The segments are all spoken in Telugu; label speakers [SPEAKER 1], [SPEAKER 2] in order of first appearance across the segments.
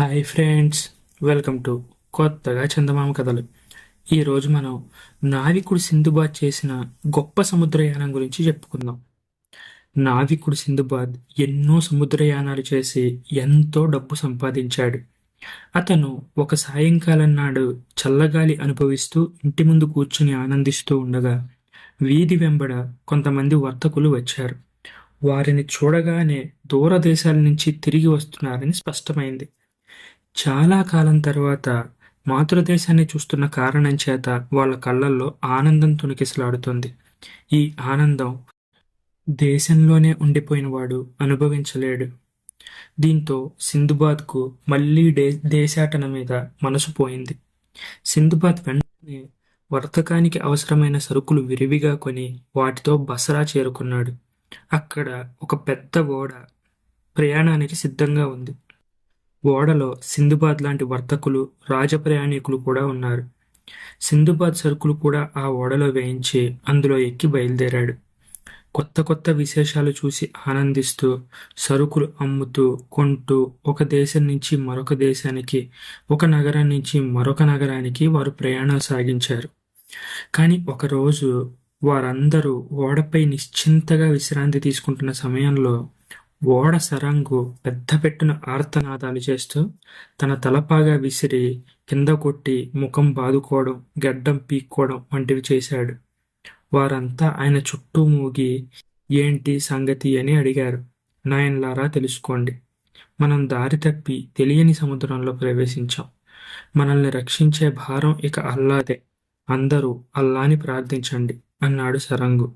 [SPEAKER 1] హాయ్ ఫ్రెండ్స్, వెల్కమ్ టు కొత్తగా చందమామ కథలు. ఈరోజు మనం నావికుడు సింధుబాద్ చేసిన గొప్ప సముద్రయానం గురించి చెప్పుకుందాం. నావికుడు సింధుబాద్ ఎన్నో సముద్రయానాలు చేసి ఎంతో డబ్బు సంపాదించాడు. అతను ఒక సాయంకాలం నాడు చల్లగాలి అనుభవిస్తూ ఇంటి ముందు కూర్చుని ఆనందిస్తూ ఉండగా వీధి వెంబడ కొంతమంది వర్తకులు వచ్చారు. వారిని చూడగానే దూరదేశాల నుంచి తిరిగి వస్తున్నారని స్పష్టమైంది. చాలా కాలం తర్వాత మాతృదేశాన్ని చూస్తున్న కారణం చేత వాళ్ళ కళ్ళల్లో ఆనందం తొణికిసలాడుతుంది. ఈ ఆనందం దేశంలోనే ఉండిపోయినవాడు అనుభవించలేడు. దీంతో సింధుబాద్కు మళ్ళీ దేశాటన మీద మనసు పోయింది. సింధుబాద్ వెంటనే వర్తకానికి అవసరమైన సరుకులు విరివిగా కొని వాటితో బసరా చేరుకున్నాడు. అక్కడ ఒక పెద్ద ఓడ ప్రయాణానికి సిద్ధంగా ఉంది. ఓడలో సింధుబాద్ లాంటి వర్తకులు, రాజప్రయాణికులు కూడా ఉన్నారు. సింధుబాద్ సరుకులు కూడా ఆ ఓడలో వేయించి అందులో ఎక్కి బయలుదేరాడు. కొత్త కొత్త విశేషాలు చూసి ఆనందిస్తూ సరుకులు అమ్ముతూ కొంటూ ఒక దేశం నుంచి మరొక దేశానికి, ఒక నగరం నుంచి మరొక నగరానికి వారు ప్రయాణం సాగించారు. కానీ ఒకరోజు వారందరూ ఓడపై నిశ్చింతగా విశ్రాంతి తీసుకుంటున్న సమయంలో ఓడ సరంగు పెద్ద పెట్టున ఆర్తనాదాలు చేస్తూ తన తలపాగా విసిరి కింద కొట్టి ముఖం బాదుకోవడం, గడ్డం పీక్కోవడం వంటివి చేశాడు. వారంతా ఆయన చుట్టూ మూగి ఏంటి సంగతి అని అడిగారు. నాయనలారా, తెలుసుకోండి, మనం దారి తప్పి తెలియని సముద్రంలో ప్రవేశించాం. మనల్ని రక్షించే భారం ఇక అల్లాదే. అందరూ అల్లాని ప్రార్థించండి అన్నాడు సరంగు.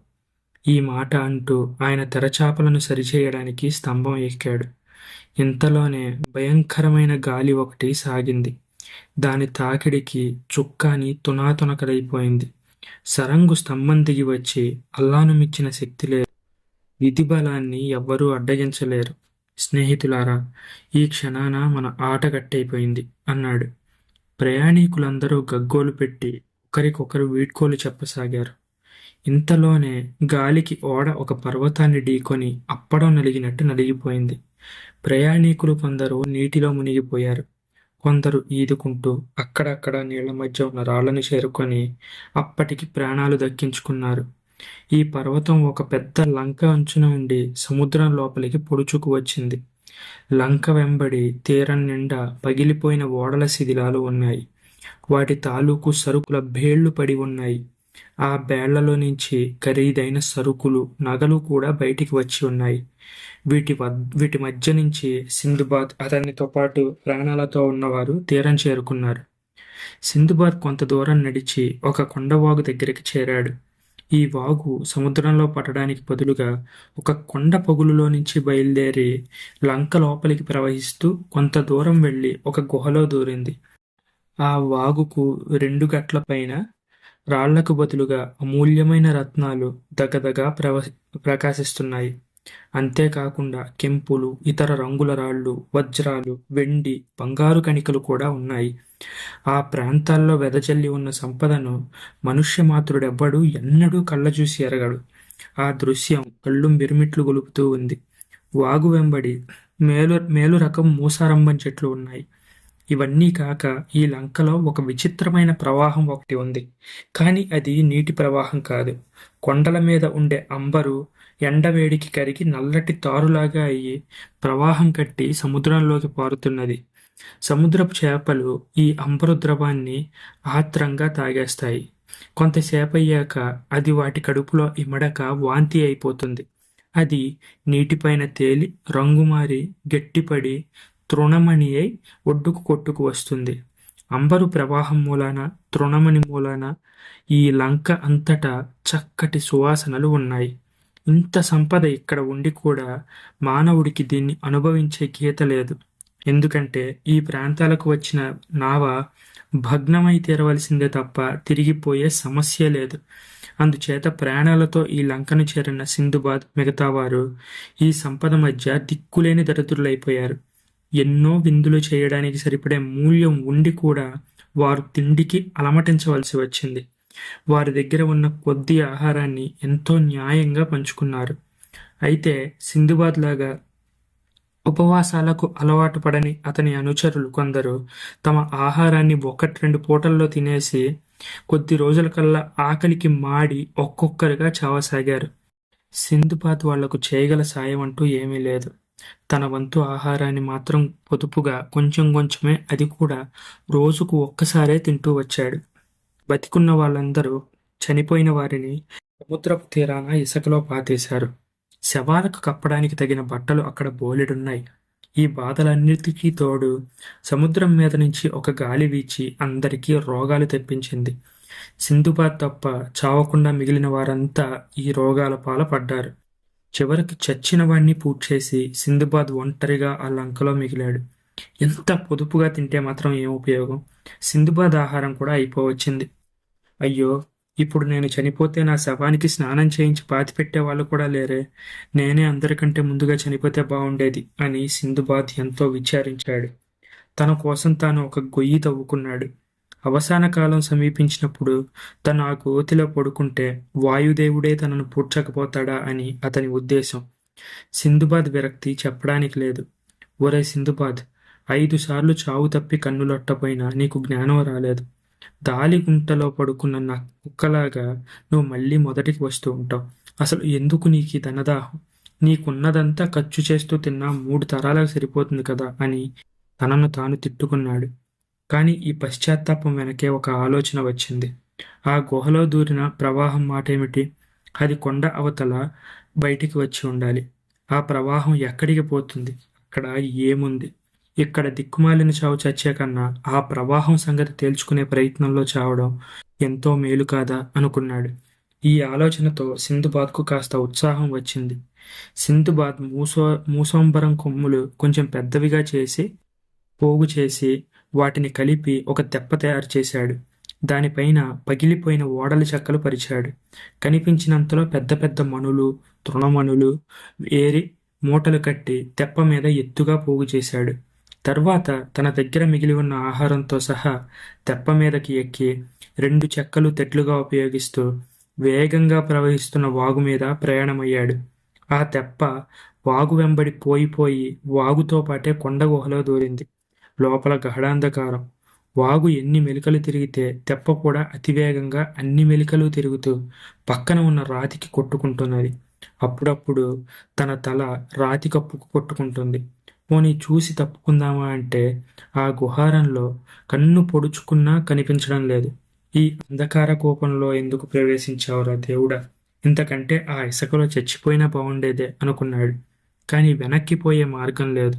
[SPEAKER 1] ఈ మాట అంటూ ఆయన తెరచాపలను సరిచేయడానికి స్తంభం ఎక్కాడు. ఇంతలోనే భయంకరమైన గాలి ఒకటి సాగింది. దాని తాకిడికి చుక్కాని తునాతునకలైపోయింది. సరంగు స్తంభం దిగి వచ్చి అల్లాను మించిన శక్తి లేదు, విధి బలాన్ని ఎవ్వరూ అడ్డగించలేరు. స్నేహితులారా, ఈ క్షణాన మన ఆట కట్టయిపోయింది అన్నాడు. ప్రయాణికులందరూ గగ్గోలు పెట్టి ఒకరికొకరు వీడ్కోలు చెప్పసాగారు. ఇంతలోనే గాలికి ఓడ ఒక పర్వతాన్ని ఢీకొని అప్పడం నలిగినట్టు నలిగిపోయింది. ప్రయాణికులు కొందరు నీటిలో మునిగిపోయారు. కొందరు ఈదుకుంటూ అక్కడక్కడ నీళ్ల మధ్య ఉన్న రాళ్లను చేరుకొని అప్పటికి ప్రాణాలు దక్కించుకున్నారు. ఈ పర్వతం ఒక పెద్ద లంక అంచున ఉండి సముద్రం లోపలికి పొడుచుకు వచ్చింది. లంక వెంబడి తీరం నిండా పగిలిపోయిన ఓడల శిథిలాలు ఉన్నాయి. వాటి తాలూకు సరుకుల భేళ్లు పడి ఉన్నాయి. ఆ బేళ్లలో నుంచి ఖరీదైన సరుకులు, నగలు కూడా బయటికి వచ్చి ఉన్నాయి. వీటి మధ్య నుంచి సింధుబాద్, అతనితో పాటు ప్రాణాలతో ఉన్నవారు తీరం చేరుకున్నారు. సింధుబాద్ కొంత దూరం నడిచి ఒక కొండవాగు దగ్గరికి చేరాడు. ఈ వాగు సముద్రంలో పడడానికి బదులుగా ఒక కొండ పగులులో నుంచి బయలుదేరి లంక లోపలికి ప్రవహిస్తూ కొంత దూరం వెళ్ళి ఒక గుహలో దూరింది. ఆ వాగుకు 2 గట్ల పైన రాళ్లకు బదులుగా అమూల్యమైన రత్నాలు దగదగా ప్రకాశిస్తున్నాయి. అంతేకాకుండా కెంపులు, ఇతర రంగుల రాళ్ళు, వజ్రాలు, వెండి, బంగారు కణికలు కూడా ఉన్నాయి. ఆ ప్రాంతాల్లో వెదజల్లి ఉన్న సంపదను మనుష్యమాతృడెవ్వడూ ఎన్నడూ కళ్ళజూసి ఎరగడు. ఆ దృశ్యం కళ్ళు మిరుమిట్లు గొలుపుతూ ఉంది. వాగు వెంబడి మేలు రకం మూసారంభం చెట్లు ఉన్నాయి. ఇవన్నీ కాక ఈ లంకలో ఒక విచిత్రమైన ప్రవాహం ఒకటి ఉంది. కానీ అది నీటి ప్రవాహం కాదు. కొండల మీద ఉండే అంబరు ఎండవేడికి కరిగి నల్లటి తారులాగా అయ్యి ప్రవాహం కట్టి సముద్రంలోకి పారుతున్నది. సముద్రపు చేపలు ఈ అంబరు ద్రవాన్ని ఆత్రంగా తాగేస్తాయి. కొంతసేపయ్యాక అది వాటి కడుపులో ఇమడక వాంతి అయిపోతుంది. అది నీటిపైన తేలి రంగుమారి గట్టిపడి తృణమణి అయి ఒడ్డుకు కొట్టుకు వస్తుంది. అంబరు ప్రవాహం మూలాన, తృణమణి మూలాన ఈ లంక అంతటా చక్కటి సువాసనలు ఉన్నాయి. ఇంత సంపద ఇక్కడ ఉండి కూడా మానవుడికి దీన్ని అనుభవించే గీత లేదు. ఎందుకంటే ఈ ప్రాంతాలకు వచ్చిన నావ భగ్నమై తీరవలసిందే తప్ప తిరిగిపోయే సమస్య లేదు. అందుచేత ప్రాణాలతో ఈ లంకను చేరిన సింధుబాద్ మిగతావారు ఈ సంపద మధ్య దిక్కులేని దరిద్రులైపోయారు. ఎన్నో విందులు చేయడానికి సరిపడే మూల్యం ఉండి కూడా వారు తిండికి అలమటించవలసి వచ్చింది. వారి దగ్గర ఉన్న కొద్ది ఆహారాన్ని ఎంతో న్యాయంగా పంచుకున్నారు. అయితే సింధుబాద్ లాగా ఉపవాసాలకు అలవాటు పడని అతని అనుచరులు కొందరు తమ ఆహారాన్ని 1-2 పూటల్లో తినేసి కొద్ది రోజులకల్లా ఆకలికి మాడి ఒక్కొక్కరుగా చావసాగారు. సింధుబాద్ వాళ్లకు చేయగల సాయం అంటూ ఏమీ లేదు. తన వంతు ఆహారాన్ని మాత్రం పొదుపుగా కొంచెం కొంచెమే, అది కూడా రోజుకు ఒక్కసారే తింటూ వచ్చాడు. బతికున్న వాళ్ళందరూ చనిపోయిన వారిని సముద్రపు తీరాన ఇసుకలో పాతేశారు. శవాలకు కప్పడానికి తగిన బట్టలు అక్కడ బోలెడున్నాయి. ఈ బాధలన్నిటికీ తోడు సముద్రం మీద నుంచి ఒక గాలి వీచి అందరికీ రోగాలు తెప్పించింది. సింధుబాద్ తప్ప చావకుండా మిగిలిన వారంతా ఈ రోగాల పాలపడ్డారు. చివరికి చచ్చిన వాణ్ణి పూడ్చేసి సింధుబాద్ ఒంటరిగా ఆ లంకలో మిగిలాడు. ఎంత పొదుపుగా తింటే మాత్రం ఏం ఉపయోగం? సింధుబాద్ ఆహారం కూడా అయిపోవచ్చింది. అయ్యో, ఇప్పుడు నేను చనిపోతే నా శవానికి స్నానం చేయించి పాతిపెట్టే వాళ్ళు కూడా లేరే. నేనే అందరికంటే ముందుగా చనిపోతే బాగుండేది అని సింధుబాద్ ఎంతో విచారించాడు. తన కోసం తాను ఒక గొయ్యి తవ్వుకున్నాడు. అవసాన కాలం సమీపించినప్పుడు తను ఆ గోతిలో పడుకుంటే వాయుదేవుడే తనను పూడ్చకపోతాడా అని అతని ఉద్దేశం. సింధుబాద్ విరక్తి చెప్పడానికి లేదు. ఒరే సింధుబాద్, 5 సార్లు చావు తప్పి కన్నులొట్టపోయినా నీకు జ్ఞానం రాలేదు. దాలిగుంటలో పడుకున్న నా కుక్కలాగా నువ్వు మళ్ళీ మొదటికి వస్తూ ఉంటావు. అసలు ఎందుకు నీకు ధనదాహం? నీకున్నదంతా ఖర్చు చేస్తూ తిన్నా 3 తరాలకు సరిపోతుంది కదా అని తనను తాను తిట్టుకున్నాడు. కానీ ఈ పశ్చాత్తాపం వెనకే ఒక ఆలోచన వచ్చింది. ఆ గుహలో దూరిన ప్రవాహం మాటేమిటి? అది కొండ అవతల బయటికి వచ్చి ఉండాలి. ఆ ప్రవాహం ఎక్కడికి పోతుంది? అక్కడ ఏముంది? ఇక్కడ దిక్కుమాలిన చావు చచ్చే కన్నా ఆ ప్రవాహం సంగతి తేల్చుకునే ప్రయత్నంలో చావడం ఎంతో మేలు కాదా అనుకున్నాడు. ఈ ఆలోచనతో సింధుబాద్కు కాస్త ఉత్సాహం వచ్చింది. సింధుబాద్ మూసోంబరం కొమ్ములు కొంచెం పెద్దవిగా చేసి పోగు చేసి వాటిని కలిపి ఒక తెప్ప తయారు చేశాడు. దానిపైన పగిలిపోయిన ఓడల చెక్కలు పరిచాడు. కనిపించినంతలో పెద్ద పెద్ద మణులు, తృణమణులు ఏరి మూటలు కట్టి తెప్ప మీద ఎత్తుగా పోగు చేశాడు. తర్వాత తన దగ్గర మిగిలి ఉన్న ఆహారంతో సహా తెప్ప మీదకి ఎక్కి 2 చెక్కలు తెట్లుగా ఉపయోగిస్తూ వేగంగా ప్రవహిస్తున్న వాగు మీద ప్రయాణమయ్యాడు. ఆ తెప్ప వాగు వెంబడి పోయి వాగుతో పాటే కొండ గుహలో దూరింది. లోపల గాఢాంధకారం. వాగు ఎన్ని మెలికలు తిరిగితే తెప్ప కూడా అతివేగంగా అన్ని మెలికలు తిరుగుతూ పక్కన ఉన్న రాతికి కొట్టుకుంటున్నది. అప్పుడప్పుడు తన తల రాతి కప్పుకు కొట్టుకుంటుంది. పోనీ చూసి తప్పుకుందామా అంటే ఆ గుహారంలో కన్ను పొడుచుకున్నా కనిపించడం లేదు. ఈ అంధకార కోపంలో ఎందుకు ప్రవేశించావురా దేవుడా? ఇంతకంటే ఆ ఇసుకలో చచ్చిపోయినా బాగుండేదే అనుకున్నాడు. కానీ వెనక్కి పోయే మార్గం లేదు.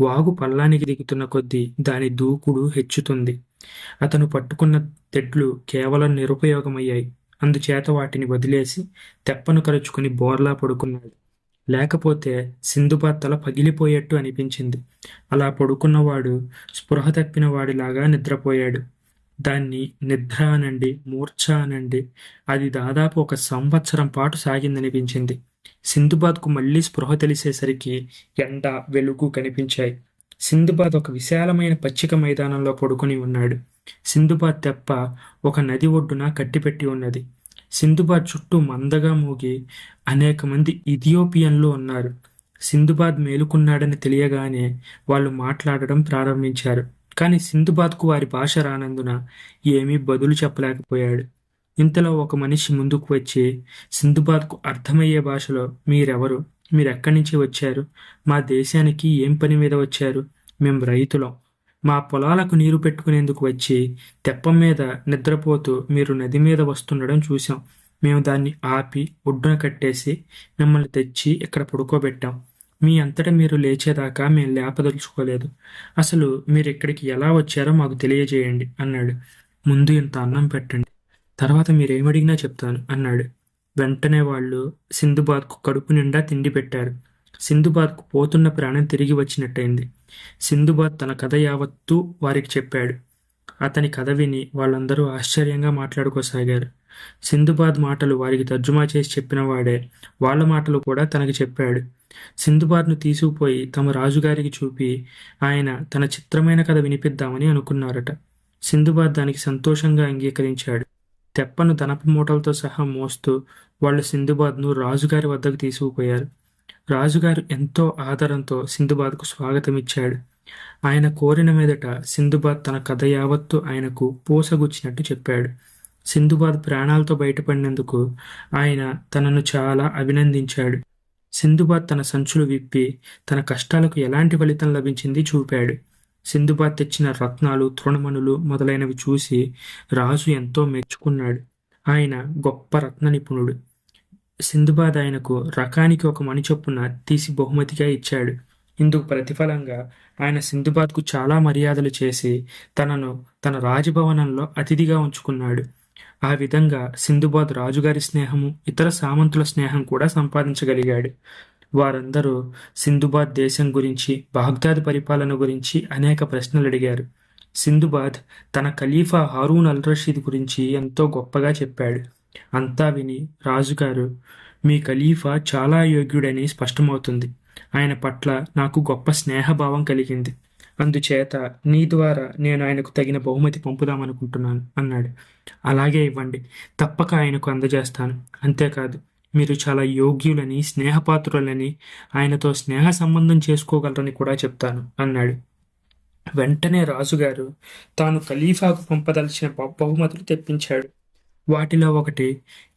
[SPEAKER 1] వాగు పల్లానికి దిగుతున్న కొద్దీ దాని దూకుడు హెచ్చుతుంది. అతను పట్టుకున్న తెడ్లు కేవలం నిరుపయోగమయ్యాయి. అందుచేత వాటిని వదిలేసి తెప్పను కరుచుకుని బోర్లా పడుకున్నాడు. లేకపోతే సింధుబాద్ తల పగిలిపోయేట్టు అనిపించింది. అలా పడుకున్నవాడు స్పృహ తప్పిన వాడిలాగా నిద్రపోయాడు. దాన్ని నిద్ర అనండి, మూర్ఛ అనండి, అది దాదాపు 1 సంవత్సరం పాటు సాగిందనిపించింది. సింధుబాద్కు మళ్లీ స్పృహ తెలిసేసరికి ఎండ, వెలుగు కనిపించాయి. సింధుబాద్ ఒక విశాలమైన పచ్చిక మైదానంలో పడుకుని ఉన్నాడు. సింధుబాద్ తెప్ప ఒక నది ఒడ్డున కట్టిపెట్టి ఉన్నది. సింధుబాద్ చుట్టూ మందగా మోగి అనేక మంది ఇథియోపియన్లు ఉన్నారు. సింధుబాద్ మేలుకున్నాడని తెలియగానే వాళ్ళు మాట్లాడడం ప్రారంభించారు. కానీ సింధుబాద్కు వారి భాష రానందున ఏమీ బదులు చెప్పలేకపోయాడు. ఇంతలో ఒక మనిషి ముందుకు వచ్చి సింధుబాద్కు అర్థమయ్యే భాషలో, మీరెవరు? మీరెక్కడి నుంచి వచ్చారు? మా దేశానికి ఏం పని మీద వచ్చారు? మేం రైతులం. మా పొలాలకు నీరు పెట్టుకునేందుకు వచ్చి తెప్ప మీద నిద్రపోతూ మీరు నది మీద వస్తుండడం చూశాం. మేము దాన్ని ఆపి ఒడ్డున కట్టేసి మిమ్మల్ని తెచ్చి ఇక్కడ పడుకోబెట్టాం. మీ అంతటా మీరు లేచేదాకా మేం లేపదలుచుకోలేదు. అసలు మీరు ఇక్కడికి ఎలా వచ్చారో మాకు తెలియజేయండి అన్నాడు. ముందు ఇంత అన్నం పెట్టండి, తర్వాత మీరేమడిగినా చెప్తాను అన్నాడు. వెంటనే వాళ్ళు సింధుబాద్కు కడుపు నిండా తిండి పెట్టారు. సింధుబాద్కు పోతున్న ప్రాణం తిరిగి వచ్చినట్టయింది. సింధుబాద్ తన కథ యావత్తూ వారికి చెప్పాడు. అతని కథ విని వాళ్ళందరూ ఆశ్చర్యంగా మాట్లాడుకోసాగారు. సింధుబాద్ మాటలు వారికి తర్జుమా చేసి చెప్పిన వాడే వాళ్ళ మాటలు కూడా తనకి చెప్పాడు. సింధుబాద్ను తీసుకుపోయి తమ రాజుగారికి చూపి ఆయన తన చిత్రమైన కథ వినిపిద్దామని అనుకున్నారట. సింధుబాద్ దానికి సంతోషంగా అంగీకరించాడు. తెప్పను దనపు మూటలతో సహా మోస్తూ వాళ్ళు సింధుబాద్ను రాజుగారి వద్దకు తీసుకుపోయారు. రాజుగారు ఎంతో ఆదరంతో సింధుబాద్కు స్వాగతమిచ్చాడు. ఆయన కోరిన మీదట సింధుబాద్ తన కథ యావత్తు ఆయనకు పూసగుచ్చినట్టు చెప్పాడు. సింధుబాద్ ప్రాణాలతో బయటపడినందుకు ఆయన తనను చాలా అభినందించాడు. సింధుబాద్ తన సంచులు విప్పి తన కష్టాలకు ఎలాంటి ఫలితం లభించింది చూపాడు. సింధుబాద్ తెచ్చిన రత్నాలు, తృణమణులు మొదలైనవి చూసి రాజు ఎంతో మెచ్చుకున్నాడు. ఆయన గొప్ప రత్న నిపుణుడు. సింధుబాద్ ఆయనకు రకానికి ఒక మణి చొప్పున తీసి బహుమతిగా ఇచ్చాడు. ఇందుకు ప్రతిఫలంగా ఆయన సింధుబాద్కు చాలా మర్యాదలు చేసి తనను తన రాజభవనంలో అతిథిగా ఉంచుకున్నాడు. ఆ విధంగా సింధుబాద్ రాజుగారి స్నేహము, ఇతర సామంతుల స్నేహం కూడా సంపాదించగలిగాడు. వారందరూ సింధుబాద్ దేశం గురించి, బాగ్దాద్ పరిపాలన గురించి అనేక ప్రశ్నలు అడిగారు. సింధుబాద్ తన ఖలీఫా హారూన్ అల్ రషీద్ గురించి ఎంతో గొప్పగా చెప్పాడు. అంతా విని రాజుగారు, మీ ఖలీఫా చాలా యోగ్యుడని స్పష్టమవుతుంది. ఆయన పట్ల నాకు గొప్ప స్నేహభావం కలిగింది. అందుచేత నీ ద్వారా నేను ఆయనకు తగిన బహుమతి పంపుదామనుకుంటున్నాను అన్నాడు. అలాగే ఇవ్వండి, తప్పక ఆయనకు అందజేస్తాను. అంతేకాదు, మీరు చాలా యోగ్యులని, స్నేహపాత్రులని, ఆయనతో స్నేహ సంబంధం చేసుకోగలరని కూడా చెప్తాను అన్నాడు. వెంటనే రాజుగారు తాను ఖలీఫాకు పంపదలిచిన బహుమతులు తెప్పించాడు. వాటిలో ఒకటి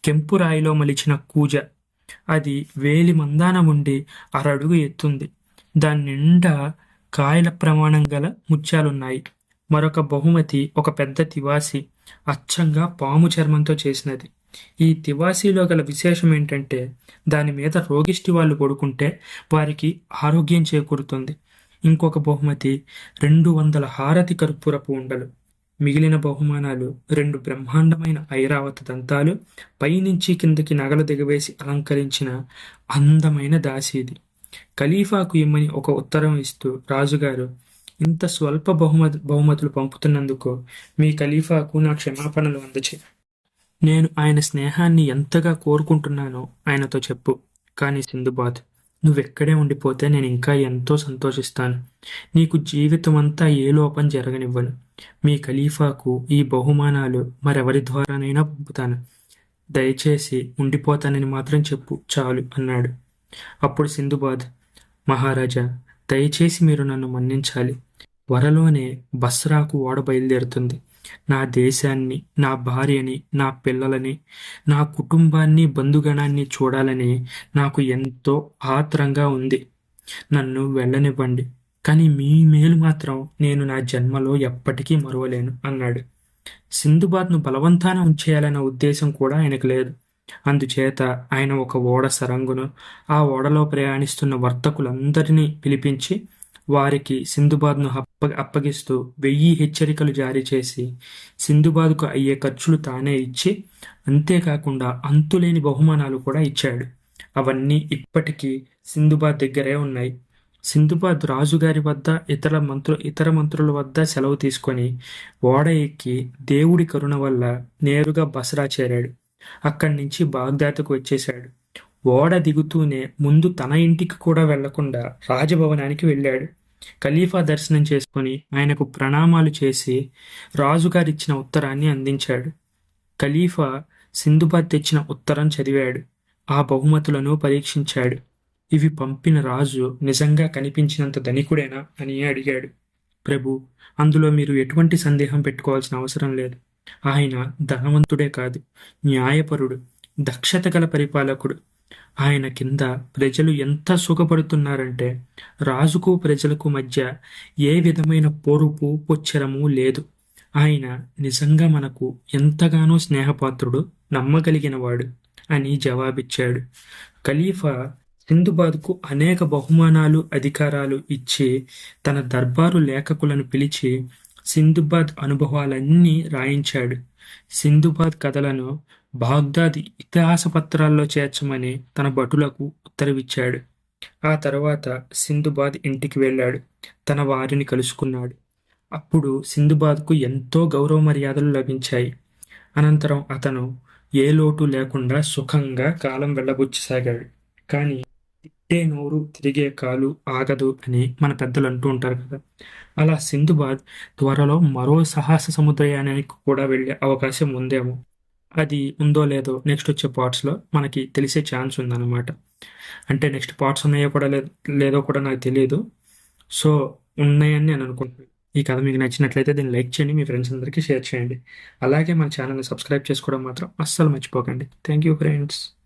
[SPEAKER 1] కెంపు రాయిలో మలిచిన కూజ. అది వేలి మందాన ఉండి అరడుగు ఎత్తుంది. దాని నిండా కాయల ప్రమాణం గల ముత్యాలున్నాయి. మరొక బహుమతి ఒక పెద్ద తివాసి, అచ్చంగా పాము చర్మంతో చేసినది. ఈ తివాసీలో గల విశేషం ఏంటంటే దాని మీద రోగిష్టి వాళ్ళు పడుకుంటే వారికి ఆరోగ్యం చేకూరుతుంది. ఇంకొక బహుమతి 200 హారతి కర్పూరపు ఉండలు. మిగిలిన బహుమానాలు 2 బ్రహ్మాండమైన ఐరావత దంతాలు, పైనుంచి కిందకి నగలు దిగవేసి అలంకరించిన అందమైన దాసీది. ఖలీఫాకు ఇమ్మని ఒక ఉత్తరం ఇస్తూ రాజుగారు, ఇంత స్వల్ప బహుమతులు పంపుతున్నందుకు మీ ఖలీఫాకు నా క్షమాపణలు అందచే. నేను ఆయన స్నేహాన్ని ఎంతగా కోరుకుంటున్నానో ఆయనతో చెప్పు. కానీ సింధుబాద్, నువ్వెక్కడే ఉండిపోతే నేను ఇంకా ఎంతో సంతోషిస్తాను. నీకు జీవితమంతా ఏ లోపం జరగనివ్వను. మీ ఖలీఫాకు ఈ బహుమానాలు మరెవరి ద్వారానైనా పంపుతాను. దయచేసి ఉండిపోతానని మాత్రం చెప్పు చాలు అన్నాడు. అప్పుడు సింధుబాద్, మహారాజా, దయచేసి మీరు నన్ను మన్నించాలి. త్వరలోనే బస్రాకు ఓడ బయలుదేరుతుంది. నా దేశాన్ని, నా భార్యని, నా పిల్లలని, నా కుటుంబాన్ని, బంధుగణాన్ని చూడాలని నాకు ఎంతో ఆత్రంగా ఉంది. నన్ను వెళ్ళనివ్వండి. కానీ మీ మేలు మాత్రం నేను నా జన్మలో ఎప్పటికీ మరువలేను అన్నాడు. సింధుబాద్ను బలవంతాన ఉంచేయాలన్న ఉద్దేశం కూడా ఆయనకు లేదు. అందుచేత ఆయన ఒక ఓడ సరంగును, ఆ ఓడలో ప్రయాణిస్తున్న వర్తకులందరినీ పిలిపించి వారికి సింధుబాద్ను అప్పగిస్తూ 1000 హెచ్చరికలు జారీ చేసి సింధుబాద్కు అయ్యే ఖర్చులు తానే ఇచ్చి, అంతేకాకుండా అంతులేని బహుమానాలు కూడా ఇచ్చాడు. అవన్నీ ఇప్పటికీ సింధుబాద్ దగ్గరే ఉన్నాయి. సింధుబాద్ రాజుగారి వద్ద, ఇతర మంత్రుల వద్ద సెలవు తీసుకొని ఓడ ఎక్కి దేవుడి కరుణ వల్ల నేరుగా బసరా చేరాడు. అక్కడి నుంచి బాగ్దాద్కు వచ్చేశాడు. ఓడ దిగుతూనే ముందు తన ఇంటికి కూడా వెళ్లకుండా రాజభవనానికి వెళ్ళాడు. ఖలీఫా దర్శనం చేసుకుని ఆయనకు ప్రణామాలు చేసి రాజుగారిచ్చిన ఉత్తరాన్ని అందించాడు. ఖలీఫా సింధుబాద్ తెచ్చిన ఉత్తరం చదివాడు. ఆ బహుమతులను పరీక్షించాడు. ఇవి పంపిన రాజు నిజంగా కనిపించినంత ధనికుడేనా అని అడిగాడు. ప్రభు, అందులో మీరు ఎటువంటి సందేహం పెట్టుకోవాల్సిన అవసరం లేదు. ఆయన ధనవంతుడే కాదు, న్యాయపరుడు, దక్షత గల పరిపాలకుడు. ఆయన కింద ప్రజలు ఎంత సుఖపడుతున్నారంటే రాజుకు ప్రజలకు మధ్య ఏ విధమైన పొరుపు పొచ్చరము లేదు. ఆయన నిజంగా మనకు ఎంతగానో స్నేహపాత్రుడు, నమ్మగలిగినవాడు అని జవాబిచ్చాడు. ఖలీఫా సింధుబాద్కు అనేక బహుమానాలు, అధికారాలు ఇచ్చి తన దర్బారు లేఖకులను పిలిచి సింధుబాద్ అనుభవాలన్నీ రాయించాడు. సింధుబాద్ కథలను బాగ్దాద్ ఇతిహాస పత్రాల్లో చేర్చమని తన భటులకు ఉత్తరవిచ్చాడు. ఆ తర్వాత సింధుబాద్ ఇంటికి వెళ్ళాడు. తన వారిని కలుసుకున్నాడు. అప్పుడు సింధుబాద్కు ఎంతో గౌరవ మర్యాదలు లభించాయి. అనంతరం అతను ఏ లోటు లేకుండా సుఖంగా కాలం వెళ్ళబుచ్చసాగాడు. కానీ తిట్టే నోరు తిరిగే కాలు ఆగదు అని మన పెద్దలు అంటూ ఉంటారు కదా. అలా సింధుబాద్ త్వరలో మరో సాహస సముద్రయానానికి కూడా వెళ్ళే అవకాశం ఉందేమో. అది ఉందో లేదో నెక్స్ట్ వచ్చే పార్ట్స్లో మనకి తెలిసే ఛాన్స్ ఉందన్నమాట. అంటే నెక్స్ట్ పార్ట్స్ ఉన్నాయో కూడా లేదో కూడా నాకు తెలియదు. సో ఉన్నాయని నేను అనుకుంటున్నాను. ఈ కథ మీకు నచ్చినట్లయితే దీన్ని లైక్ చేయండి, మీ ఫ్రెండ్స్ అందరికీ షేర్ చేయండి. అలాగే మన ఛానల్ని సబ్స్క్రైబ్ చేసుకోవడం మాత్రం అస్సలు మర్చిపోకండి. Thank you friends.